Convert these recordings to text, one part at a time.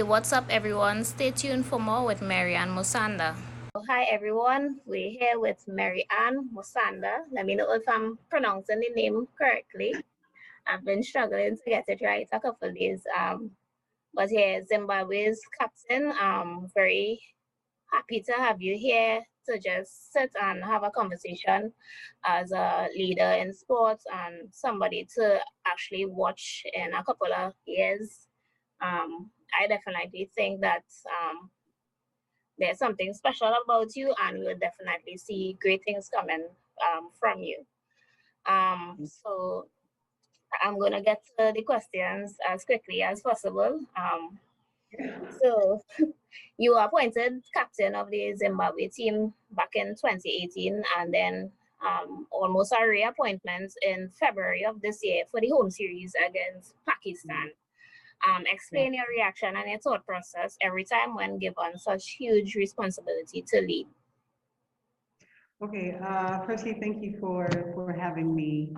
what's up, everyone? Stay tuned for more with Mary and Musonda. Hi everyone, we're here with Mary Ann Musonda. Let me know if I'm pronouncing the name correctly. I've been struggling to get it right a couple of days. But here, Zimbabwe's captain. Very happy to have you here to just sit and have a conversation as a leader in sports and somebody to actually watch in a couple of years. I definitely think that there's something special about you, and we'll definitely see great things coming from you. So I'm going to get to the questions as quickly as possible. So you were appointed captain of the Zimbabwe team back in 2018, and then almost a reappointment in February of this year for the home series against Pakistan. Explain your reaction and your thought process every time when given such huge responsibility to lead. Okay, firstly, thank you for having me.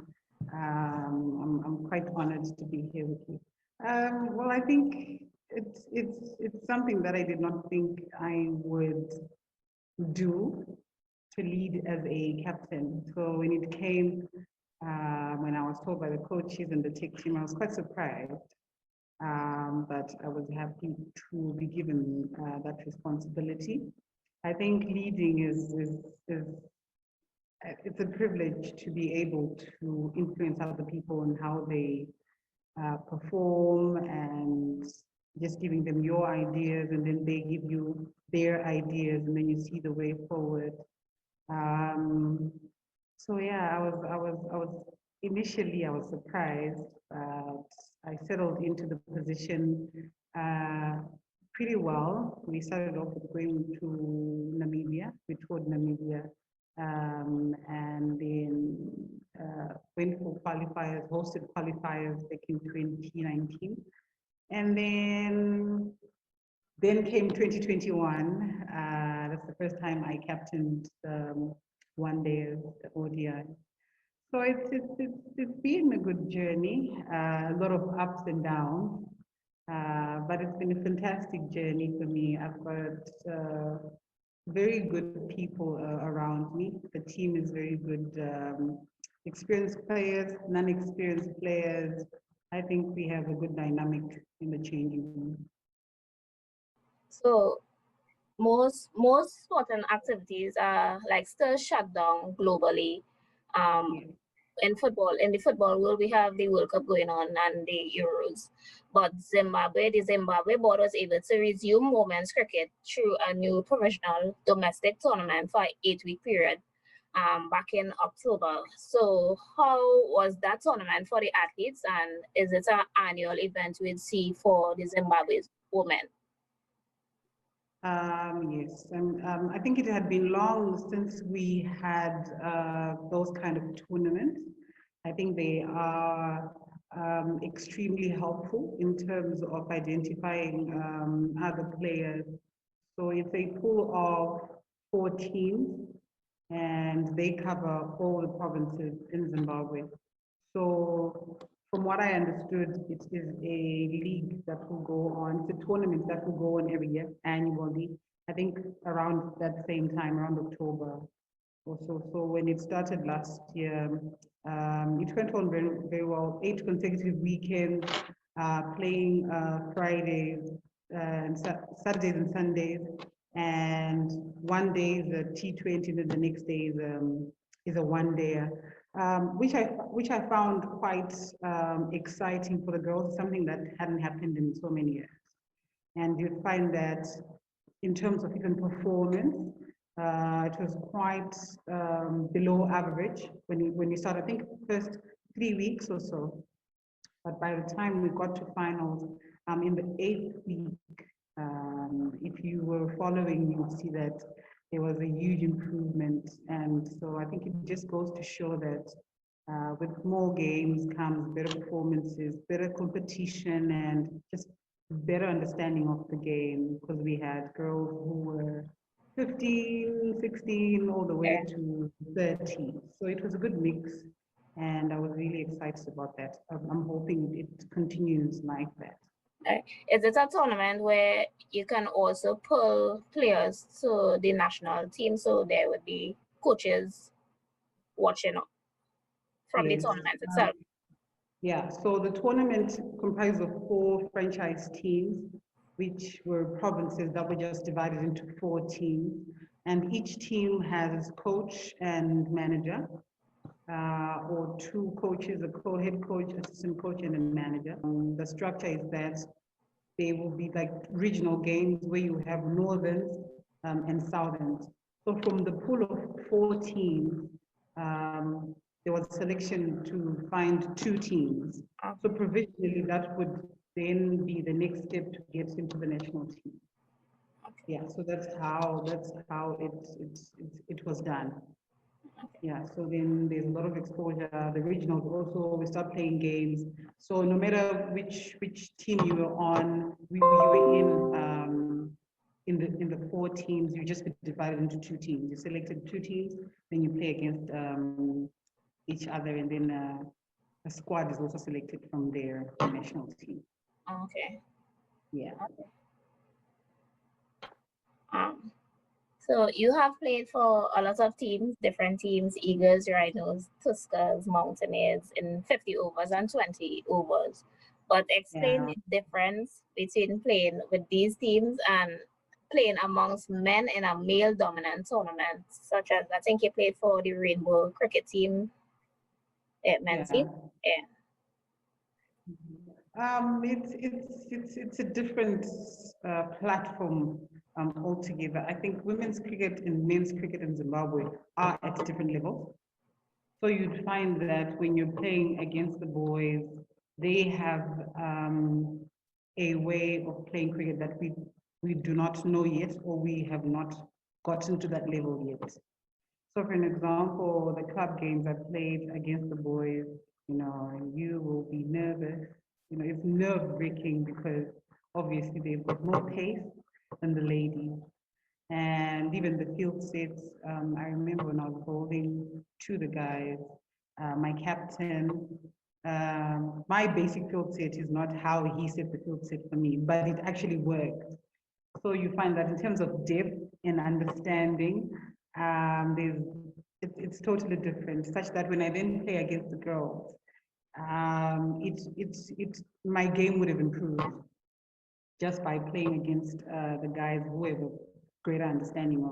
I'm quite honored to be here with you. Well, I think it's something that I did not think I would do, to lead as a captain. So when it came, when I was told by the coaches and the tech team, I was quite surprised. But I was happy to be given that responsibility. I think leading is it's a privilege to be able to influence other people and how they perform, and just giving them your ideas, and then they give you their ideas, and then you see the way forward. Um, so yeah, I was initially I was surprised, but I settled into the position uh, pretty well. We started off with going to Namibia. We toured Namibia, and then went for qualifiers, hosted qualifiers back in 2019, and then came 2021. That's the first time I captained one day of the ODI. So it's been a good journey, a lot of ups and downs, but it's been a fantastic journey for me. I've got very good people around me. The team is very good, experienced players, non-experienced players. I think we have a good dynamic in the changing room. So most sporting activities are like still shut down globally. Um, Yeah. in the football world, we have the World Cup going on and the Euros. But the Zimbabwe board was able to resume women's cricket through a new professional domestic tournament for an 8-week period back in October. So how was that tournament for the athletes, and is it an annual event we'd see for the Zimbabwe's women? Yes, and I think it had been long since we had those kind of tournaments. I think they are extremely helpful in terms of identifying other players. So it's a pool of 4 teams, and they cover all the provinces in Zimbabwe. So from what I understood, it is a league that will go on, it's a tournament that will go on every year, annually. I think around that same time, around October or so. So when it started last year, it went on very, very well. 8 consecutive weekends, playing Fridays and Saturdays and Sundays. And one day is a T20, and then the next day is a one-day, which I found quite exciting for the girls, something that hadn't happened in so many years. And you'd find that in terms of even performance, it was quite below average when you start. I think first 3 weeks or so, but by the time we got to finals, in the 8th week, if you were following, you would see that there was a huge improvement. And so I think it just goes to show that with more games comes better performances, better competition, and just better understanding of the game, because we had girls who were 15, 16, all the way to 30. So it was a good mix, and I was really excited about that. I'm hoping it continues like that. Is it a tournament where you can also pull players to the national team, so there would be coaches watching from the Yes. tournament itself? Yeah, so the tournament comprised of 4 franchise teams, which were provinces that were just divided into 4 teams. And each team has coach and manager, or 2 coaches, a co-head coach, assistant coach, and a manager. The structure is that they will be like regional games where you have northerns and southerns. So from the pool of 4 teams, there was selection to find 2 teams. So provisionally, that would then be the next step to get into the national team. Yeah, so that's how it was done. Yeah, so then there's a lot of exposure. The regionals also, we start playing games. So no matter which team you were on, you were in the 4 teams, you just get divided into 2 teams. You selected 2 teams, then you play against each other, and then a squad is also selected from their national team. Okay. Yeah. So you have played for a lot of teams, different teams: Eagles, Rhinos, Tuskers, Mountaineers, in 50 overs and 20 overs. But explain Yeah. the difference between playing with these teams and playing amongst men in a male-dominant tournament, such as, I think you played for the Rainbow cricket team, men's team. Yeah. It's a different platform altogether. I think women's cricket and men's cricket in Zimbabwe are at different levels. So you'd find that when you're playing against the boys, they have a way of playing cricket that we do not know yet, or we have not gotten to that level yet. So for an example, the club games I played against the boys, you will be nervous. It's nerve-wracking because obviously they've got more pace than the ladies. And even the field sets, I remember when I was bowling to the guys, my captain, my basic field set is not how he set the field set for me, but it actually worked. So you find that in terms of depth and understanding, it's totally different, such that when I then play against the girls, my game would have improved just by playing against the guys who have a greater understanding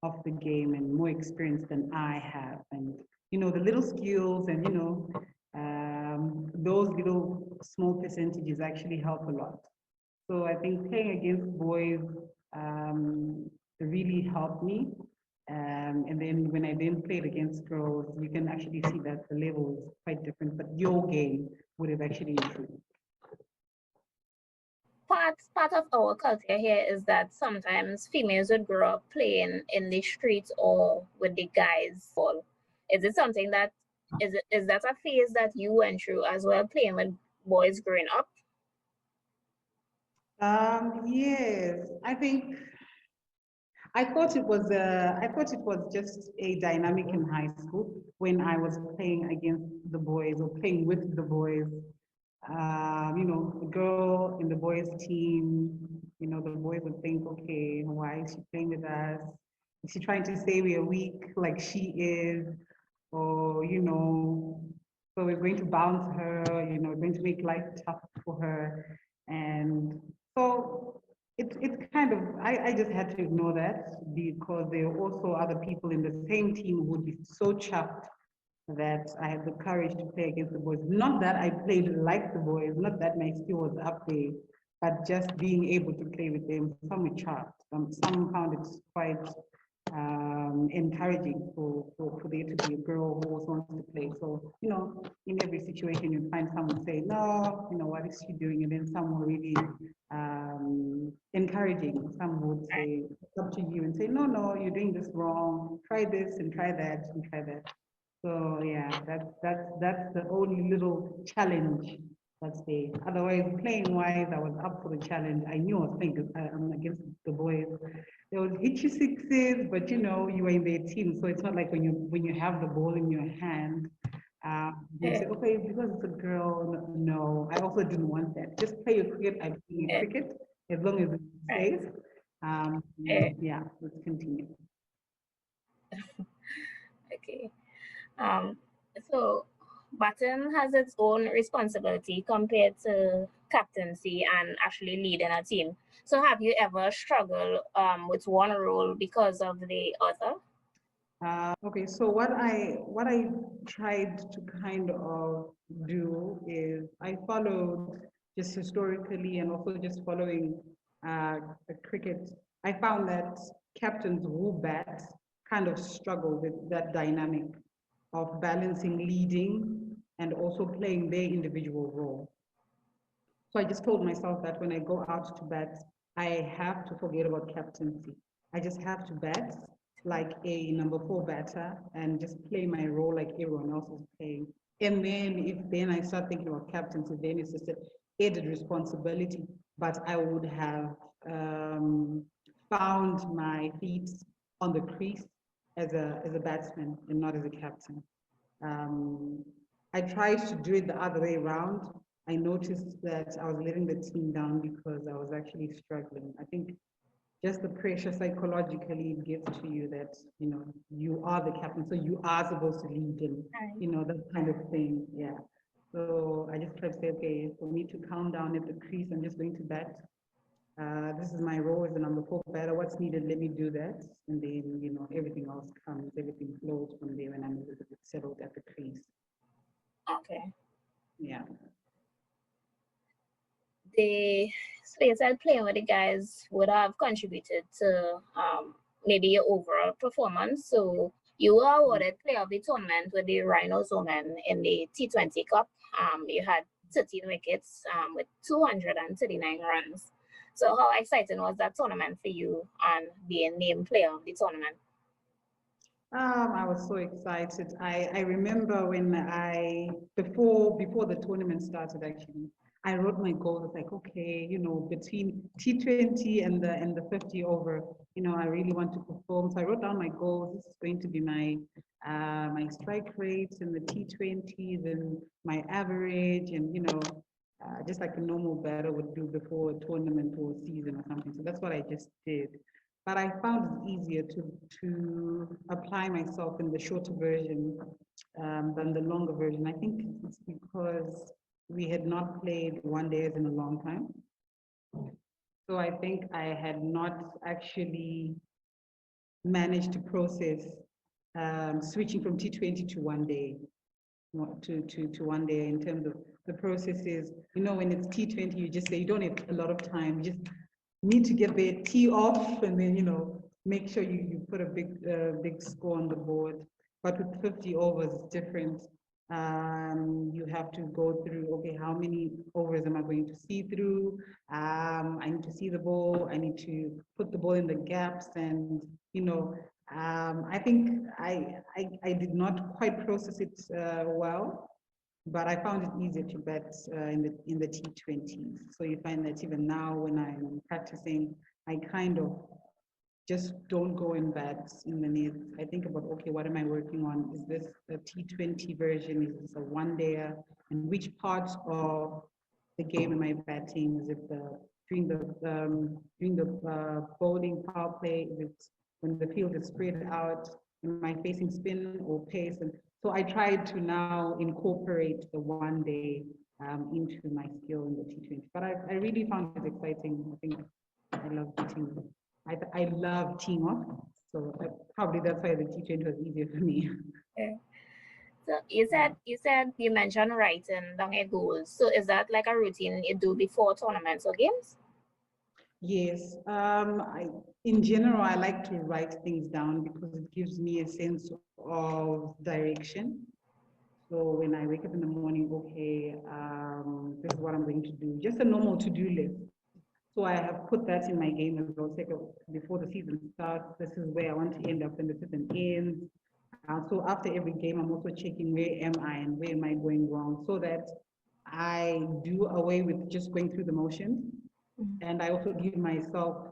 of the game and more experience than I have. And, the little skills and, those little small percentages actually help a lot. So I think playing against boys really helped me. And then when I then played against girls, you can actually see that the level is quite different, but your game would have actually improved. Part of our culture here is that sometimes females would grow up playing in the streets or with the guys. Is it something that is that a phase that you went through as well, playing with boys growing up? Yes, I thought it was just a dynamic in high school when I was playing against the boys or playing with the boys. The girl in the boys team, the boys would think, okay, why is she playing with us? Is she trying to say we are weak like she is? Or, so we're going to bounce her, we're going to make life tough for her. And so it's kind of, I just had to ignore that because there are also other people in the same team who would be so chuffed that I had the courage to play against the boys. Not that I played like the boys, not that my skill was up there, but just being able to play with them. Some were chuffed. Some found it quite encouraging for there to be a girl who also wants to play. So, in every situation you find someone say, no, what is she doing? And then someone really encouraging. Some would say, up to you and say, no, you're doing this wrong. Try this and try that and try that. So yeah, that's the only little challenge that's there. Otherwise, playing wise, I was up for the challenge. I knew I was playing against the boys. They would hit you sixes, but you were in their team, so it's not like when you have the ball in your hand, They say, okay, because it's a girl, no. I also didn't want that. Just play your cricket. I play Yeah. cricket as long as it's Right. safe. Yeah. Yeah, let's continue. Okay. Um, so Button has its own responsibility compared to captaincy and actually leading a team. So have you ever struggled with one role because of the other? Okay, so what I tried to kind of do is I followed just historically and also just following the cricket. I found that captains who bat kind of struggle with that dynamic of balancing leading and also playing their individual role. So I just told myself that when I go out to bat, I have to forget about captaincy. I just have to bat like a number 4 batter and just play my role like everyone else is playing. And then if then I start thinking about captaincy, then it's just an added responsibility. But I would have found my feet on the crease as a batsman and not as a captain. Um, I tried to do it the other way around. I noticed that I was letting the team down because I was actually struggling. I think just the pressure psychologically it gives to you that, you are the captain, so you are supposed to lead and, that kind of thing. Yeah. So I just tried to say, okay, for me to calm down at the crease, I'm just going to bat. This is my role as the number 4 batter. What's needed, let me do that. And then, everything else comes, everything flows from there when I'm a little bit settled at the crease. Okay. Yeah. The space I playing with the guys would have contributed to maybe your overall performance. So you were awarded player of the tournament with the Rhinos women in the T20 Cup. You had 13 wickets with 239 runs. So how exciting was that tournament for you and being named player of the tournament? I was so excited. I remember when before the tournament started actually, I wrote my goals like, okay, between T20 and the 50 over, I really want to perform. So I wrote down my goals. This is going to be my strike rates in the T20s and my average and just like a normal batter would do before a tournament or season or something. So that's what I just did. But I found it easier to apply myself in the shorter version than the longer version. I think it's because we had not played one days in a long time. So I think I had not actually managed to process switching from T20 to one day, to one day in terms of the processes. When it's T20, you just say you don't have a lot of time. You just need to get the tee off and then, make sure you put a big score on the board. But with 50 overs, it's different. You have to go through, okay, how many overs am I going to see through? I need to see the ball. I need to put the ball in the gaps and, I think I did not quite process it well, but I found it easier to bet in the T20s. So you find that even now when I'm practicing, I kind of just don't go and bet in the nets. I think about, okay, what am I working on? Is this a T20 version? Is this a one-dayer? And which parts of the game am I betting? Is it during the bowling power play? Is it when the field is spread out? Am I facing spin or pace? And so I tried to now incorporate the one day into my skill in the T20. But I really found it exciting. I think I love team. I love team off. So probably that's why the T20 was easier for me. Yeah. So you mentioned writing down your goals. So is that like a routine you do before tournaments or games? Yes. In general, I like to write things down because it gives me a sense of direction. So when I wake up in the morning, okay, this is what I'm going to do. Just a normal to-do list. So I have put that in my game as well. Before the season starts, this is where I want to end up when the season ends. So after every game, I'm also checking where am I and where am I going wrong, so that I do away with just going through the motions. And I also give myself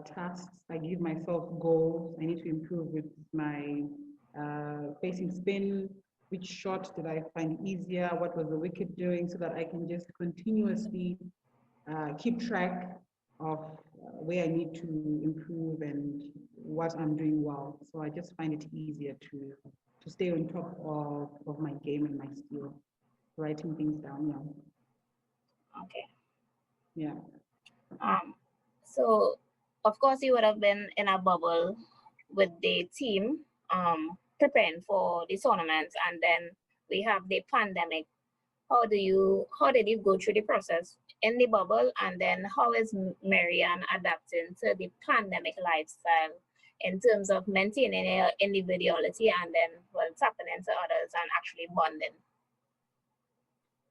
tasks. I give myself goals. I need to improve with my facing spin. which shot did I find easier, what was the wicket doing, so that I can just continuously keep track of where I need to improve and what I'm doing well. So I just find it easier to stay on top of my game and my skill, writing things down. Okay. Yeah. So of course you would have been in a bubble with the team preparing for the tournament, and then we have the pandemic. How did you go through the process in the bubble, and then how is Marianne adapting to the pandemic lifestyle in terms of maintaining her individuality and then tapping into others and actually bonding?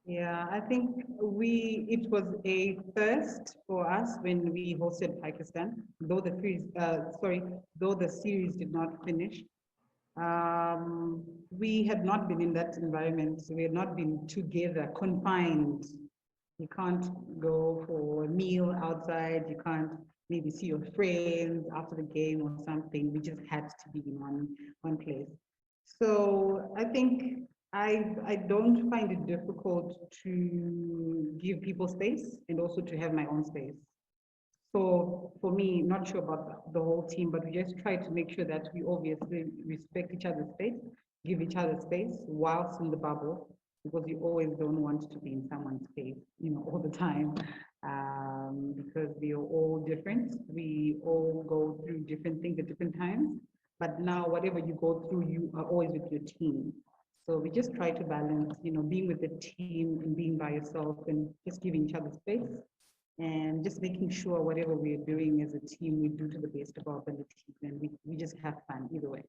Yeah, I think it was a first for us when we hosted Pakistan, though the series did not finish. We had not been in that environment. So we had not been together, confined. You can't go for a meal outside. You can't maybe see your friends after the game or something. We just had to be in one place. So I think I don't find it difficult to give people space and also to have my own space. So for me, not sure about the whole team, but we just try to make sure that we obviously respect each other's space, give each other space whilst in the bubble, because you always don't want to be in someone's space, all the time, because we are all different. We all go through different things at different times. But now, whatever you go through, you are always with your team. So we just try to balance, being with the team and being by yourself and just giving each other space and just making sure whatever we're doing as a team, we do to the best of our abilities, and we just have fun either way.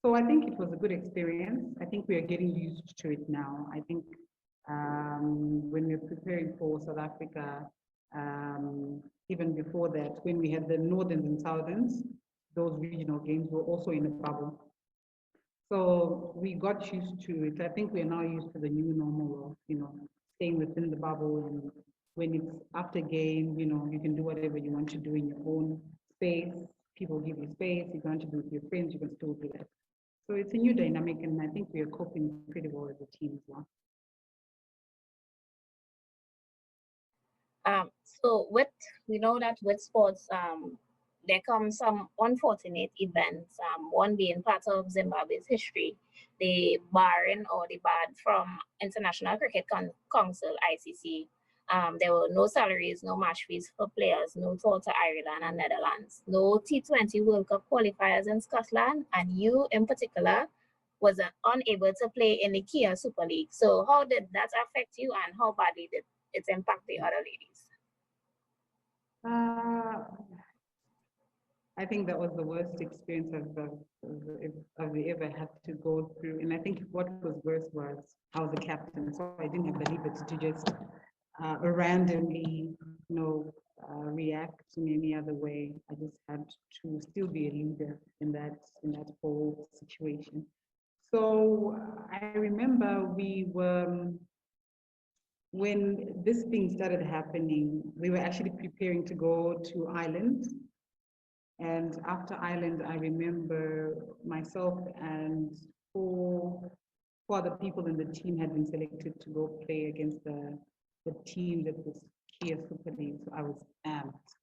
So I think it was a good experience. I think we are getting used to it now. I think when we're preparing for South Africa, even before that, when we had the Northerns and Southerns, those regional games were also in a bubble. So we got used to it. I think we're now used to the new normal of, staying within the bubble, and when it's after game, you can do whatever you want to do in your own space. People give you space. If you want to do it with your friends, you can still do that. So it's a new dynamic, and I think we are coping pretty well as a team as well. So we know that with sports, there come some unfortunate events, one being part of Zimbabwe's history, the barring or the ban from International Cricket Council, ICC. There were no salaries, no match fees for players, no tour to Ireland and Netherlands, no T20 World Cup qualifiers in Scotland, and you in particular was unable to play in the Kia Super League. So how did that affect you, and how badly did it impact the other ladies? I think that was the worst experience I've ever had to go through. And I think what was worse was I was a captain, so I didn't have the liberty to just randomly, react in any other way. I just had to still be a leader in that whole situation. So I remember when this thing started happening, we were actually preparing to go to Ireland. And after Ireland, I remember myself and four other people in the team had been selected to go play against the team that was Kia Super League. So I was amped.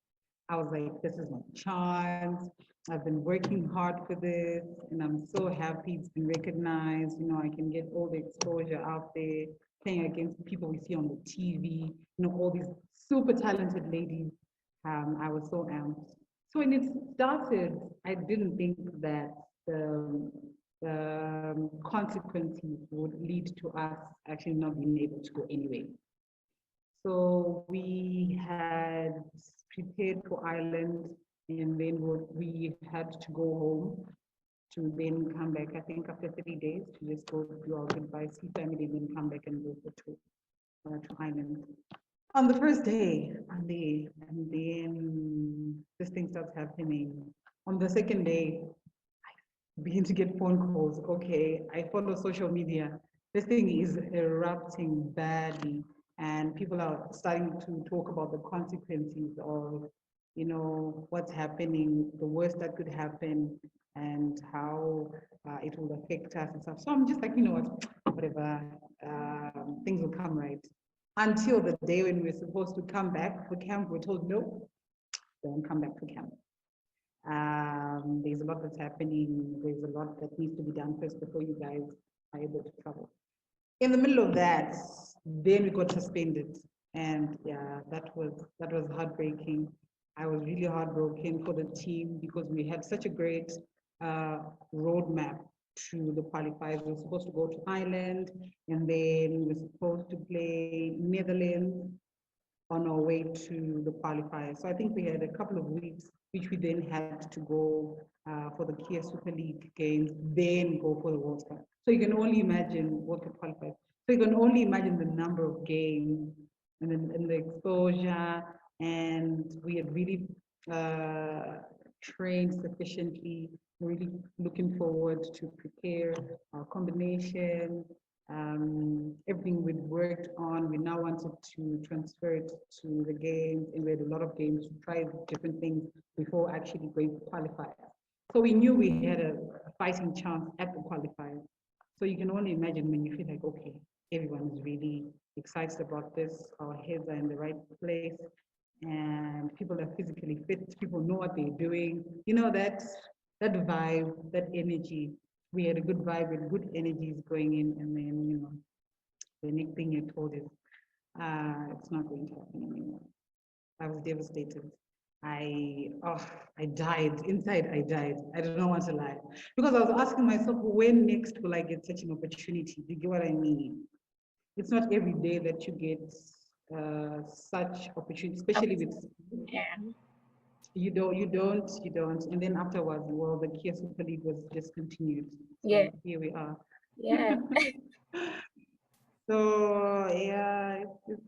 I was like, this is my chance. I've been working hard for this, and I'm so happy it's been recognized. I can get all the exposure out there, playing against people we see on the TV, all these super talented ladies. I was so amped. So when it started, I didn't think that the consequences would lead to us actually not being able to go anyway. So we had prepared for Ireland, and then we had to go home to then come back, I think after 3 days, to just go do our goodbye, see family, then come back and go to Ireland. On the first day, and then this thing starts happening. On the second day, I begin to get phone calls. Okay, I follow social media. This thing is erupting badly, and people are starting to talk about the consequences of, what's happening, the worst that could happen, and how it will affect us and stuff. So I'm just like, what? whatever, things will come right. Until the day when we're supposed to come back for camp, we're told, no, don't come back for camp. There's a lot that's happening. There's a lot that needs to be done first before you guys are able to travel. In the middle of that, then we got suspended. And yeah, that was heartbreaking. I was really heartbroken for the team because we had such a great roadmap to the qualifiers. We were supposed to go to Ireland, and then we were supposed to play Netherlands on our way to the qualifiers. So I think we had a couple of weeks, which we then had to go for the Kia Super League games, then go for the World Cup. So you can only imagine World Cup qualifiers. So you can only imagine the number of games and the exposure, and we had really trained sufficiently, really looking forward to prepare our combination, everything we'd worked on. We now wanted to transfer it to the games, and we had a lot of games to try different things before actually going to qualify. So we knew we had a fighting chance at the qualifier. So you can only imagine when you feel like, okay, everyone is really excited about this, our heads are in the right place, and people are physically fit, people know what they're doing. You know, that vibe, that energy. We had a good vibe with good energies going in, and then, you know, the next thing you told is, it's not going to happen anymore. I was devastated. I died. Inside, I died. I don't want to lie. Because I was asking myself, when next will I get such an opportunity? Do you get what I mean? It's not every day that you get such opportunity, especially with, yeah. You don't. And then afterwards, well, the Kia Super League was discontinued. So Yeah. here we are. Yeah. So yeah,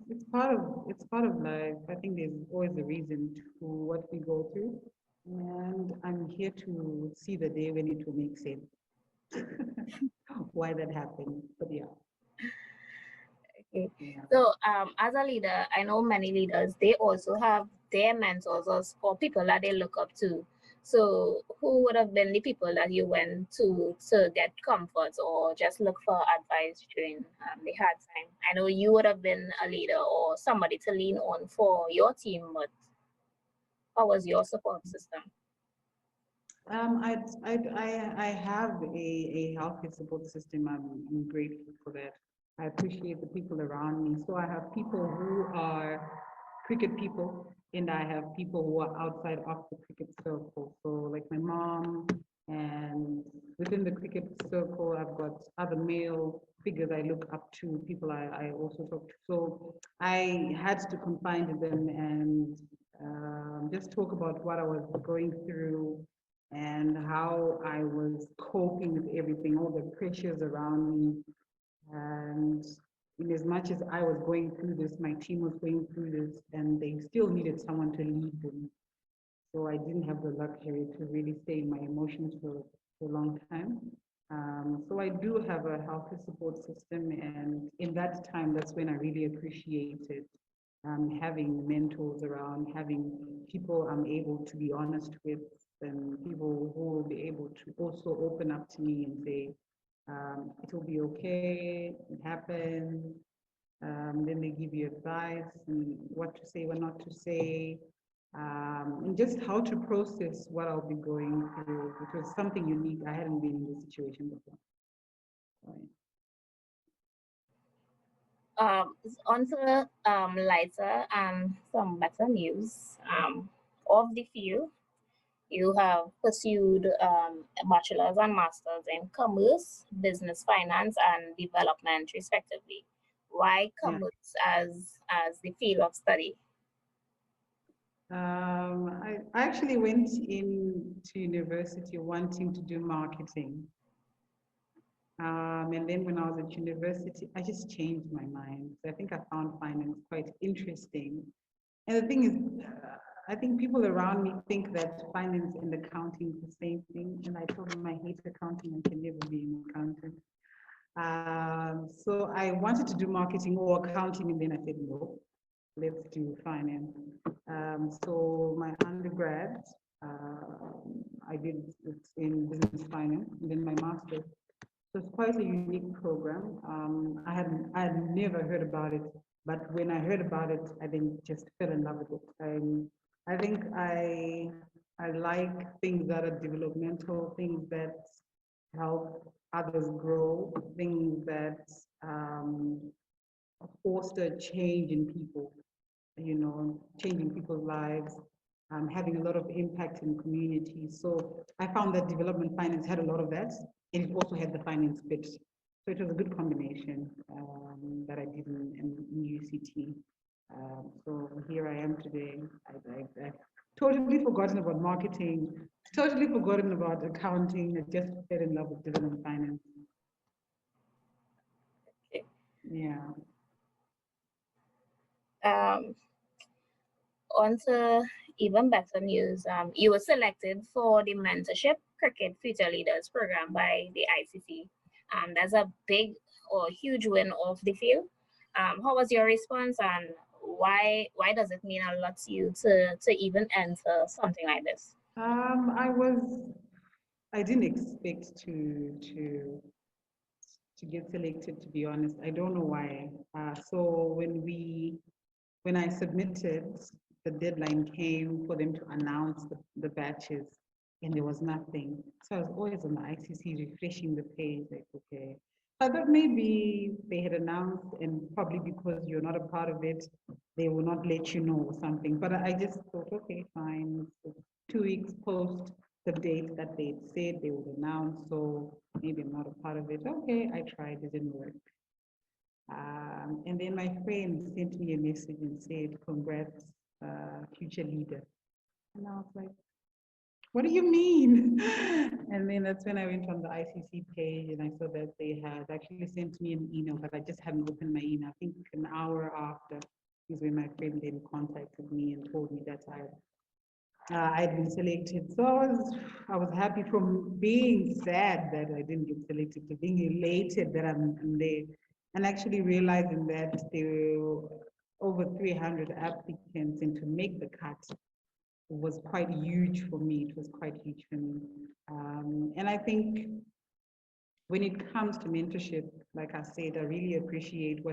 it's part of life. I think there's always a reason to what we go through, and I'm here to see the day when it will make sense why that happened. But yeah. Okay. Yeah. So, as a leader, I know many leaders, they also have their mentors or people that they look up to. So, who would have been the people that you went to get comfort or just look for advice during the hard time? I know you would have been a leader or somebody to lean on for your team, but how was your support system? I have a healthy support system. I'm grateful for that. I appreciate the people around me. So I have people who are cricket people, and I have people who are outside of the cricket circle. So like my mom, and within the cricket circle, I've got other male figures I look up to, people I also talk to. So I had to confide in them and just talk about what I was going through and how I was coping with everything, all the pressures around me. And in as much as I was going through this, my team was going through this, and they still needed someone to lead them. So I didn't have the luxury to really stay in my emotions for a long time. So I do have a healthy support system, and in that time, that's when I really appreciated having mentors around, having people I'm able to be honest with, and people who will be able to also open up to me and say, it will be okay, it happens. Then they give you advice and what to say, what not to say, and just how to process what I'll be going through, which was something unique. I hadn't been in this situation before. Right. On to lighter and some better news. Of the few, you have pursued a bachelor's and master's in commerce, business finance, and development, respectively. Why Yeah. commerce as the field of study? I actually went into university wanting to do marketing. And then when I was at university, I just changed my mind. So I think I found finance quite interesting. And the thing is, I think people around me think that finance and accounting is the same thing. And I told them I hate accounting, I can never be an accountant. So I wanted to do marketing or accounting, and then I said, no, let's do finance. So my undergrad, I did it in business finance, and then my master's. So it's quite a unique program. I had never heard about it, but when I heard about it, I then just fell in love with it. I think I like things that are developmental, things that help others grow, things that foster change in people, changing people's lives, having a lot of impact in communities. So I found that development finance had a lot of that, and it also had the finance bit. So it was a good combination that I did in UCT. So here I am today. I've totally forgotten about marketing, totally forgotten about accounting. I just fell in love with development finance. Okay. Yeah. On to even better news. You were selected for the Mentorship Cricket Future Leaders program by the ICC. That's a big or huge win of the field. How was your response, and why does it mean a lot to you to even enter something like this? I didn't expect to get selected, to be honest. I don't know why. So when I submitted, the deadline came for them to announce the batches, and there was nothing. So I was always on the ICC refreshing the page, like, okay. I thought maybe they had announced, and probably because you're not a part of it, they will not let you know or something. But I just thought, okay, fine. So 2 weeks post the date that they said they would announce, so maybe I'm not a part of it. Okay, I tried, it didn't work. And then my friend sent me a message and said, congrats, future leader. And I was like, what do you mean? And then that's when I went on the ICC page and I saw that they had actually sent me an email, but I just hadn't opened my email. I think an hour after is when my friend then contacted me and told me that I'd been selected. So I was happy, from being sad that I didn't get selected to being elated that I'm there, and actually realizing that there were over 300 applicants, and to make the cut was quite huge for me. It was quite huge for me. And I think when it comes to mentorship, like I said, I really appreciate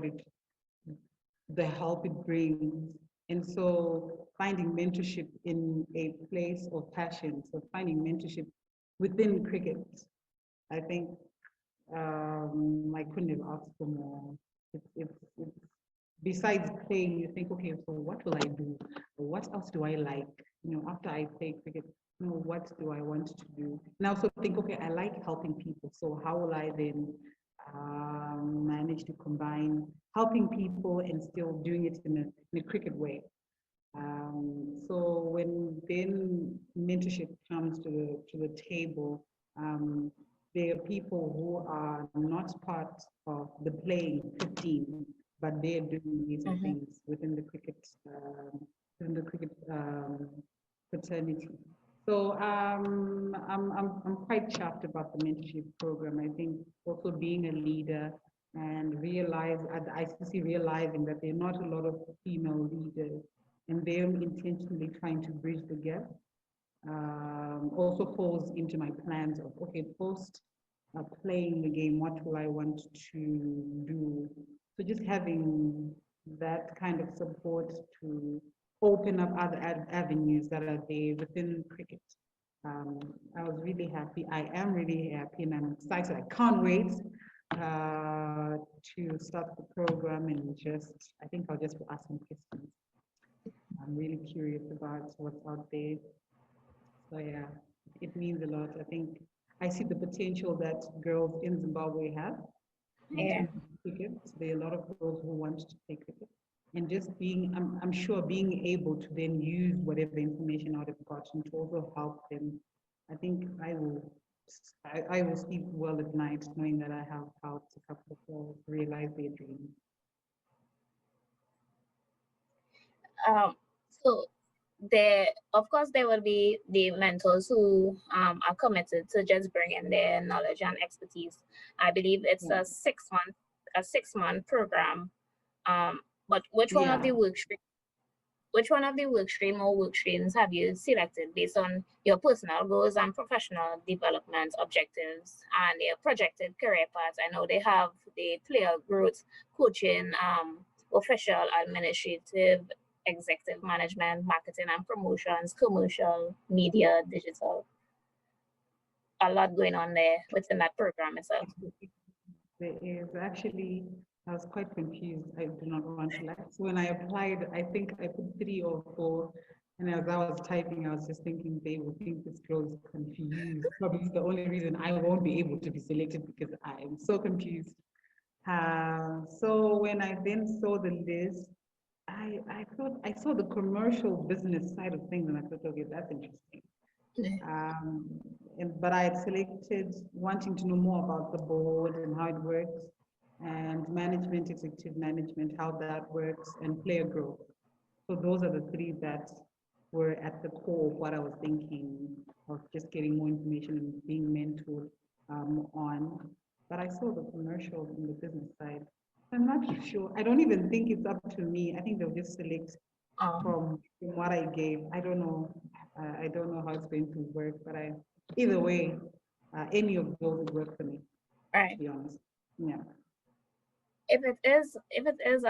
the help it brings. And so finding mentorship in a place of passion, so finding mentorship within cricket, I think I couldn't have asked for more. It's besides playing, you think, okay, so what will I do? What else do I like? After I play cricket, what do I want to do? And I also think, okay, I like helping people. So how will I then manage to combine helping people and still doing it in a cricket way? So when then mentorship comes to the table, there are people who are not part of the playing 15, but they're doing these things within the cricket fraternity. So I'm quite chuffed about the mentorship program. I think also being a leader and realize at the ICC realizing that there are not a lot of female leaders, and them intentionally trying to bridge the gap also falls into my plans of, okay, post playing the game, what will I want to do? So just having that kind of support to open up other avenues that are there within cricket. I was really happy. I am really happy, and I'm excited. I can't wait to start the program, and I think I'll just ask some questions. I'm really curious about what's out there. So yeah, it means a lot. I think I see the potential that girls in Zimbabwe have in terms of cricket. There are a lot of girls who want to play cricket. And just being, I'm sure being able to then use whatever information I've gotten to also help them. I think I will sleep well at night knowing that I have helped a couple of girls realize their dreams. So of course, there will be the mentors who are committed to just bringing their knowledge and expertise. I believe it's a 6 month program. But which one of the work streams which one of the work stream or work streams have you selected based on your personal goals and professional development objectives and your projected career path? I know they have the player growth, coaching, official, administrative, executive management, marketing and promotions, commercial, media, digital. A lot going on there within that program itself. There is actually, I was quite confused. I do not want to lie. So when I applied, I think I put 3 or 4, and as I was typing, I was just thinking they will think this girl is confused. Probably it's the only reason I won't be able to be selected because I am so confused. So when I then saw the list, I thought I saw the commercial business side of things, and I thought, okay, that's interesting. Um, but I had selected wanting to know more about the board and how it works, and management, executive management, how that works, and player growth. So those are the 3 that were at the core of what I was thinking of, just getting more information and being mentored on. But I saw the commercial and the business side. I'm not sure. I don't even think it's up to me. I think they'll just select from what I gave. I don't know. I don't know how it's going to work, but either way, any of those would work for me. Right. To be honest. Yeah. If it is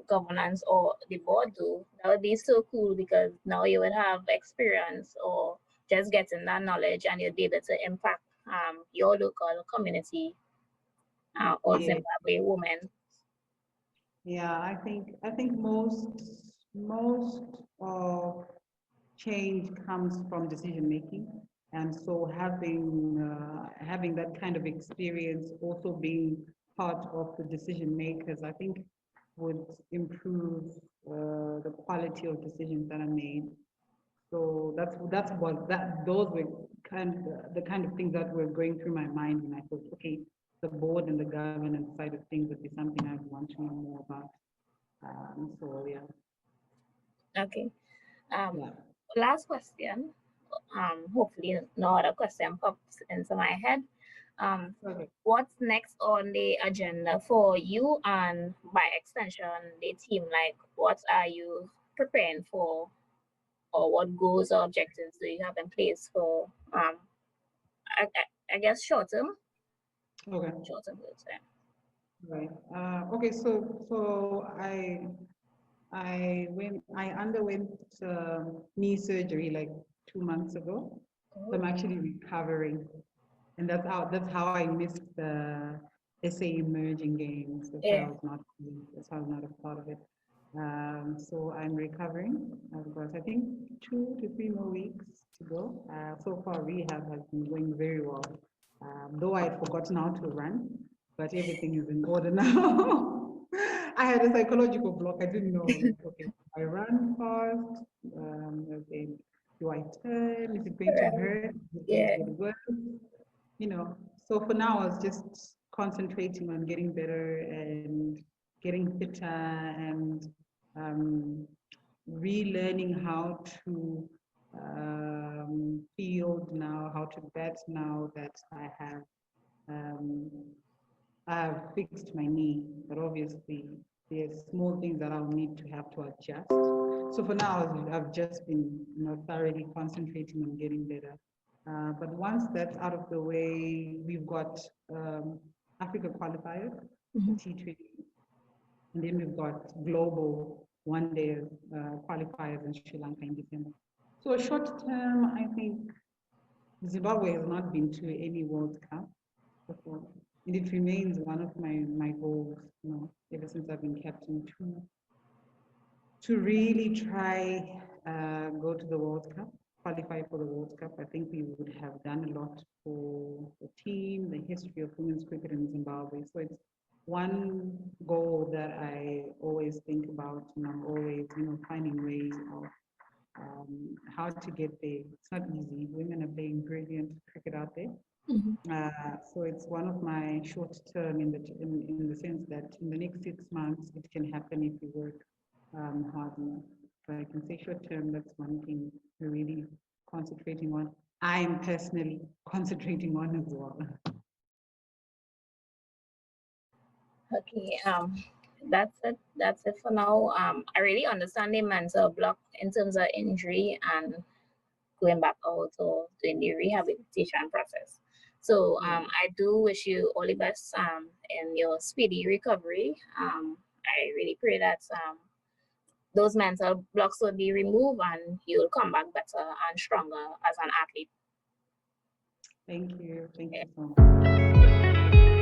governance or the board do, that would be so cool because now you would have experience or just getting that knowledge and you'd be able to impact your local community or Yeah. Zimbabwe women. Yeah, I think most of change comes from decision making, and so having that kind of experience, also being part of the decision makers, I think would improve the quality of decisions that are made. So that's what those were the kind of things that were going through my mind when I thought, okay, the board and the governance side of things would be something I'd want to know more about. So yeah. Okay. Yeah. Last question. Hopefully no other question pops into my head. Okay. What's next on the agenda for you and by extension the team? Like, what are you preparing for, or what goals or objectives do you have in place for? I guess short term. Okay. Short term goals. Yeah. Right. Okay. So I underwent knee surgery like 2 months ago. So I'm actually recovering, and that's how I missed the SA Emerging Games. That's why I Yeah. was not. That's why I was not a part of it. So I'm recovering. I've got, I think, 2 to 3 more weeks to go. So far, rehab has been going very well. Though I had forgotten how to run, but everything is in order now. I had a psychological block. I didn't know, like, okay, I run fast. Okay, do I turn? Is it going to hurt? Is it going Yeah. to get worse? So for now, I was just concentrating on getting better and getting fitter and relearning how to field now, how to bat now that um, I have fixed my knee, but obviously there's small things that I'll need to have to adjust. So for now, I've just been, thoroughly concentrating on getting better. But once that's out of the way, we've got Africa qualifiers, T20, and then we've got global one-day qualifiers in Sri Lanka in December. So short term, I think Zimbabwe has not been to any World Cup before, and it remains one of my goals, ever since I've been captain, to really try go to the World Cup, qualify for the World Cup. I think we would have done a lot for the team, the history of women's cricket in Zimbabwe. So it's one goal that I always think about, and I'm always, finding ways of how to get there. It's not easy. Women are playing brilliant cricket out there. So it's one of my short term in the sense that in the next 6 months it can happen if you work hard enough. So I can say short term, that's one thing we're really concentrating on. I am personally concentrating on as well. Okay. That's it for now. I really understand the mental block in terms of injury and going back out or doing the rehabilitation process. So I do wish you all the best in your speedy recovery. I really pray that those mental blocks will be removed and you'll come back better and stronger as an athlete. Thank you. Thank you so much.